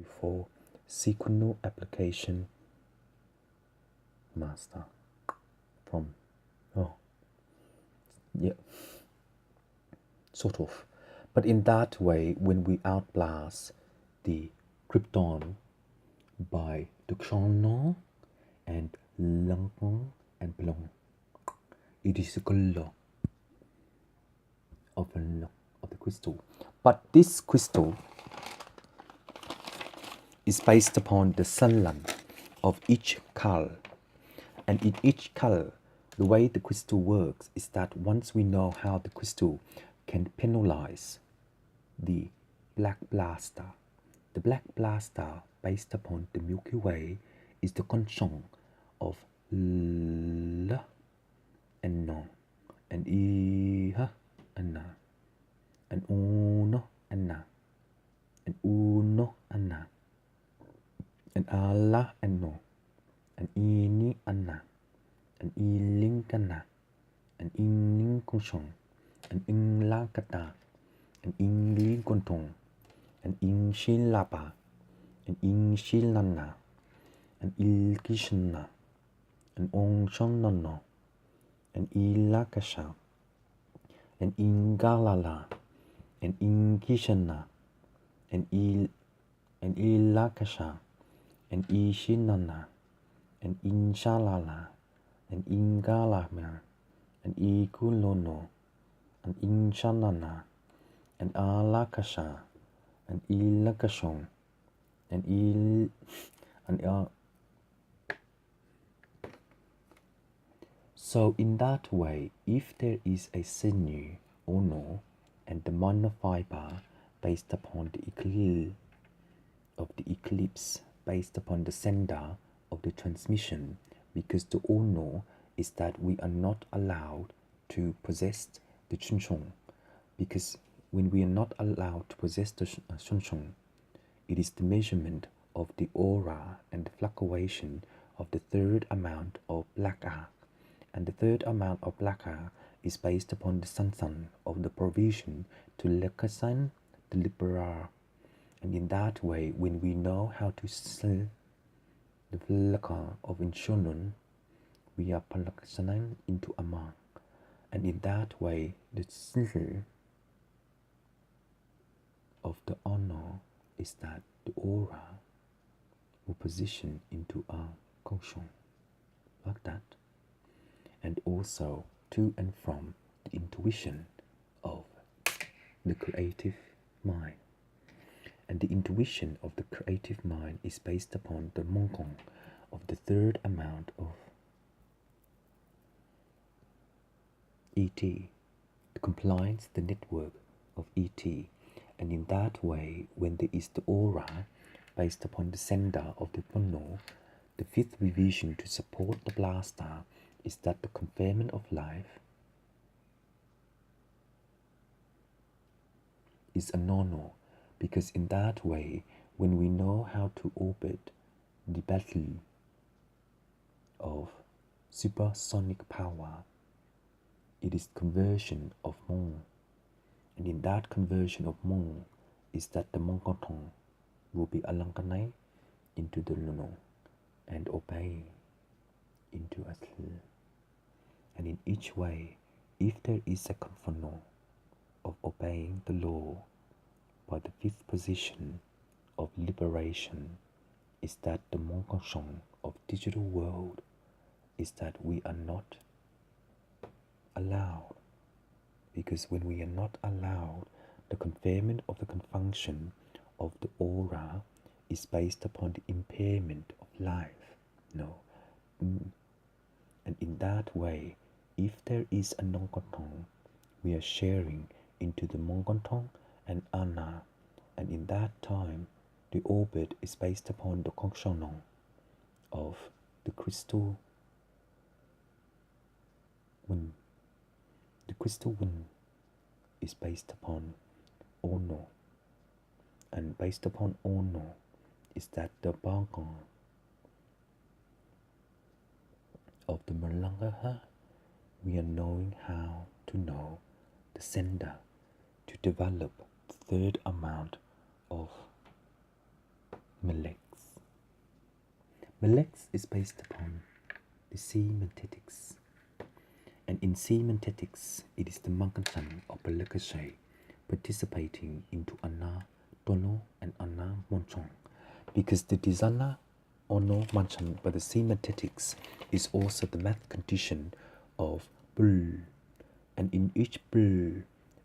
for sequential application master from yeah, sort of. But in that way, when we outblast the krypton by Duxono and Langong and Blong, it is a color of the crystal. But this crystal is based upon the sunlight of each color. And in each color, the way the crystal works is that once we know how the crystal can penalize the black blaster, the black blaster based upon the Milky Way is the conjunction of L and No and I and Na and Uno and Na and Uno and Na and Allah and No and Ini and Na and Iling and Na and Ining Kongshong and Ing La Kata and Ing Li Gontong and Ing Shil Lapa and Ing Shil Nana and Il Kishna and Ong Shong Nono and Ila Kasha and Ingalala and Inkishana and Ilakasha and Ishinana and Inshalala and Ingalama and Ikulono and Inshanana and Alakasha and Ilakashon and So in that way, if there is a sinew or no, and the monofiber based upon the eclipse based upon the sender of the transmission, because the ono is that we are not allowed to possess the chunchong, because when we are not allowed to possess the chunchong, it is the measurement of the aura and the fluctuation of the third amount of black arc. And the third amount of black arc is based upon the sun of the provision to Lekasan, the liberar. And in that way, when we know how to sell the Leka of Inshunun, we are Palakasanan into Amang. And in that way, the sizzle of the honor is that the aura will position into a Kongshong, like that. And also to and from the intuition of the creative mind. And the intuition of the creative mind is based upon the Mongkong of the third amount of ET, the compliance, the network of ET. And in that way, when there is the aura based upon the sender of the Pono, the fifth revision to support the blaster is that the conferment of life is a no-no, because in that way, when we know how to orbit the battle of supersonic power, it is conversion of Mong. And in that conversion of Mong is that the Mongkotong will be alanganai into the Luno and obey into Asl. And in each way, if there is a conforno of obeying the law by the fifth position of liberation, is that the Mongkongshong of digital world is that we are not allowed. Because when we are not allowed, the conferment of the confunction of the aura is based upon the impairment of life. No. And in that way, if there is a Nongkotong, we are sharing into the Mongkotong and Anna, and in that time, the orbit is based upon the Kongshonong of the crystal wind. The crystal wind is based upon Ono, and based upon Ono is that the Bangong of the Malangaha, we are knowing how to know the sender to develop the third amount of Melex. Melex is based upon the semantetics. And in semantetics, it is the Mankansan of Pelekashay participating into Anna, Tono, and Anna Monchong. Because the Dizana, Ono, Manchan, but the semantetics is also the math condition of Bul. And in each Bul,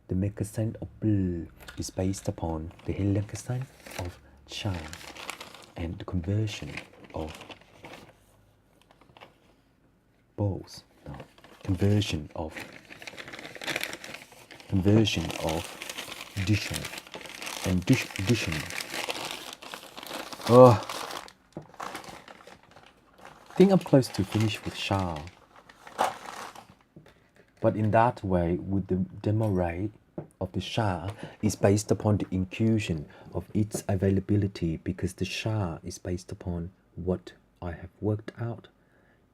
the Mekasan of Bul is based upon the Helekasan of Shar and the conversion of both. No, conversion of addition and addition. Oh, I think I'm close to finish with Shar. But in that way, with the demo rate of the Shar is based upon the inclusion of its availability, because the Shar is based upon what I have worked out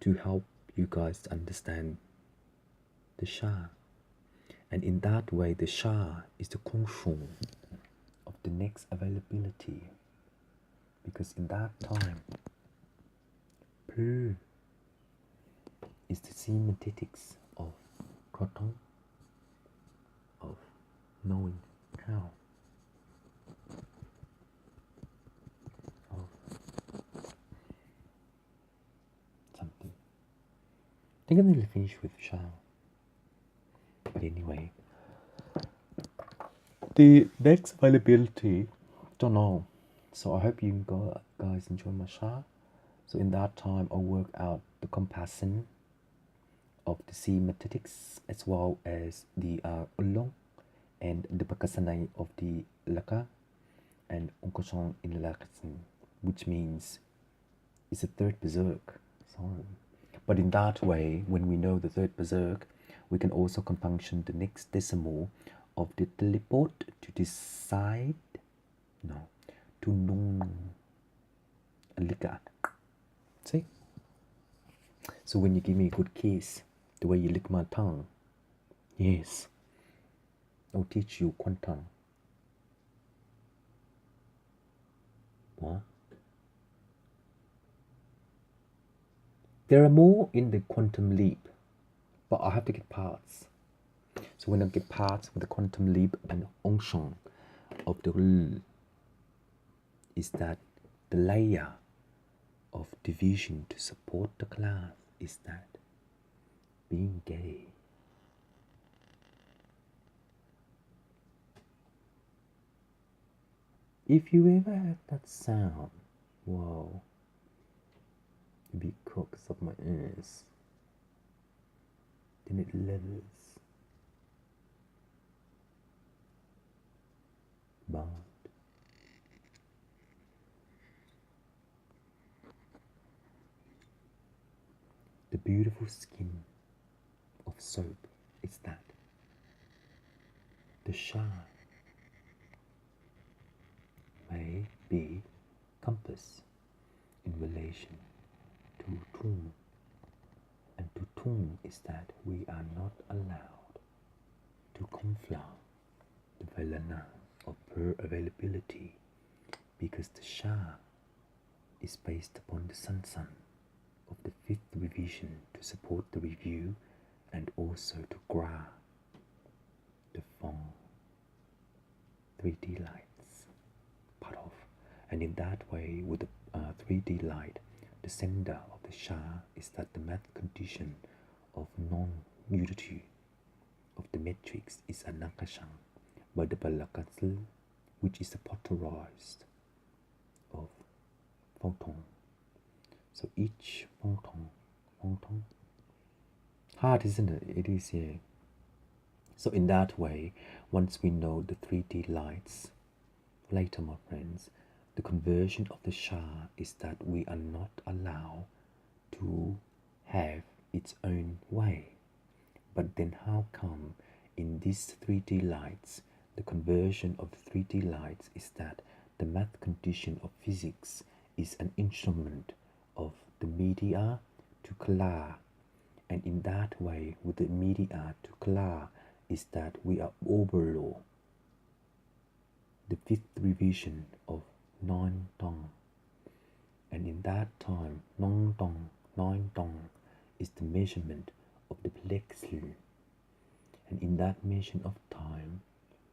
to help you guys understand the Shar. And in that way, the Shar is the control of the next availability, because in that time, Plu is the semantetics of Kroton, of knowing how, of something. I think I'm going to finish with Shar. But anyway, the next availability, don't know. So I hope you guys enjoy my Shar. So in that time, I'll work out the comparison of the semantetics as well as the ulong and the bakasanai of the laka and unkosong in lakasan, which means it's a third berserk. Sorry. But in that way, when we know the third berserk, we can also compunction the next decimal of the teleport to decide, no, to nung alika. See? So when you give me a good kiss, the way you lick my tongue, yes, I'll teach you quantum. What? There are more in the quantum leap, but I have to get parts. So when I get parts with the quantum leap and onshong of the L, is that the layer of division to support the class is that being gay. If you ever heard that sound, whoa, it'd be crooks of my ears. Then it levels. But the beautiful skin of soap is that the Shar may be compass in relation to Tung, and to Tung is that we are not allowed to conflict the Velana of per availability, because the Shar is based upon the Sansan of the fifth revision to support the review and also to gra the Fong 3D lights part of. And in that way, with the 3D light, the sender of the Shar is that the math condition of non-unity of the matrix is a nakashang by the balakatl, which is the polarized of photon. So each photon, hard, isn't it? It is, yeah. So in that way, once we know the 3D lights, later, my friends, the conversion of the Shar is that we are not allowed to have its own way. But then how come in these 3D lights, the conversion of the 3D lights is that the math condition of physics is an instrument of the media to color, and in that way, with the media to color, is that we are overload the fifth revision of non-tongue And in that time, nong dong, nine dong is the measurement of the plexus. And in that measure of time,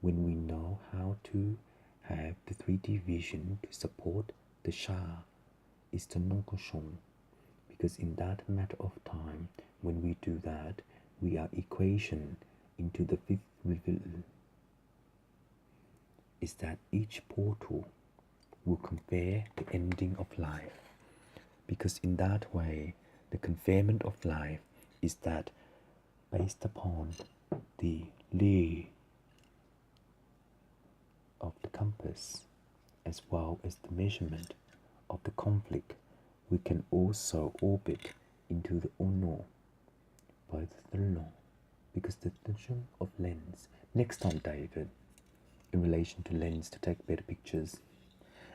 when we know how to have the 3D vision to support the Shar, is the Nongkoshong. Because in that matter of time, when we do that, we are equation into the fifth level. Is that each portal will convey the ending of life. Because in that way, the conferment of life is that based upon the lay of the compass as well as the measurement of the conflict, we can also orbit into the unknown by the third law, because the tension of lens. Next time, David, in relation to lens to take better pictures,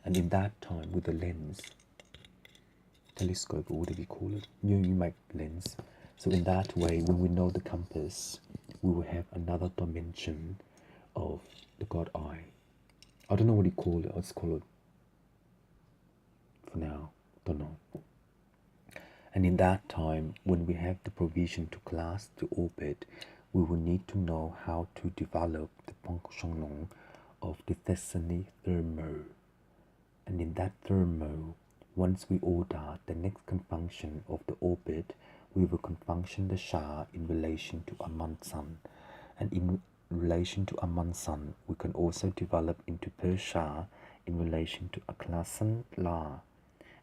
and in that time with the lens, telescope or whatever you call it, you make lens. So in that way, when we know the compass, we will have another dimension of the God eye. I don't know what you call it. I'll just call it for now. Don't know. And in that time, when we have the provision to class to orbit, we will need to know how to develop the Pongshongnong of the Thessany thermo. And in that thermo, once we order the next conjunction of the orbit, we will conjunction the Shar in relation to Amansan. And in relation to Amansan, we can also develop into Persha in relation to Aklasan La.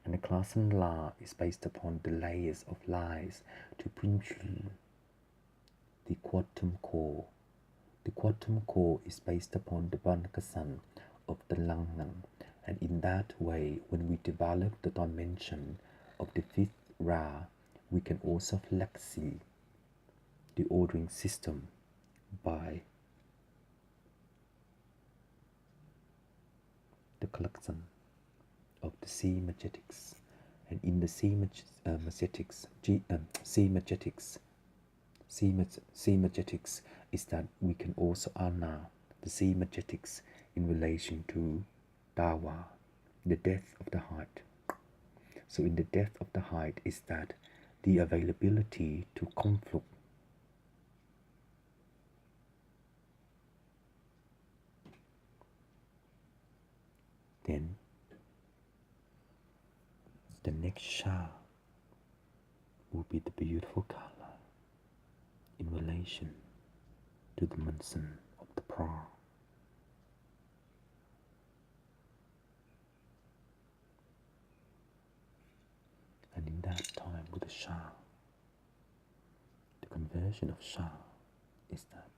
And the Klassen law is based upon the layers of lies to principle the quantum core. The quantum core is based upon the Bankasan of the Langnam, and in that way, when we develop the dimension of the fifth Ra, we can also flexi the ordering system by the collection of the C magetics. And in the C magetics is that we can also honor the C magetics in relation to Dawa, the depth of the heart. So in the depth of the heart is that the availability to conflict then the next Shah will be the beautiful color in relation to the Munson of the Pra. And in that time with the Shah, the conversion of Shah is that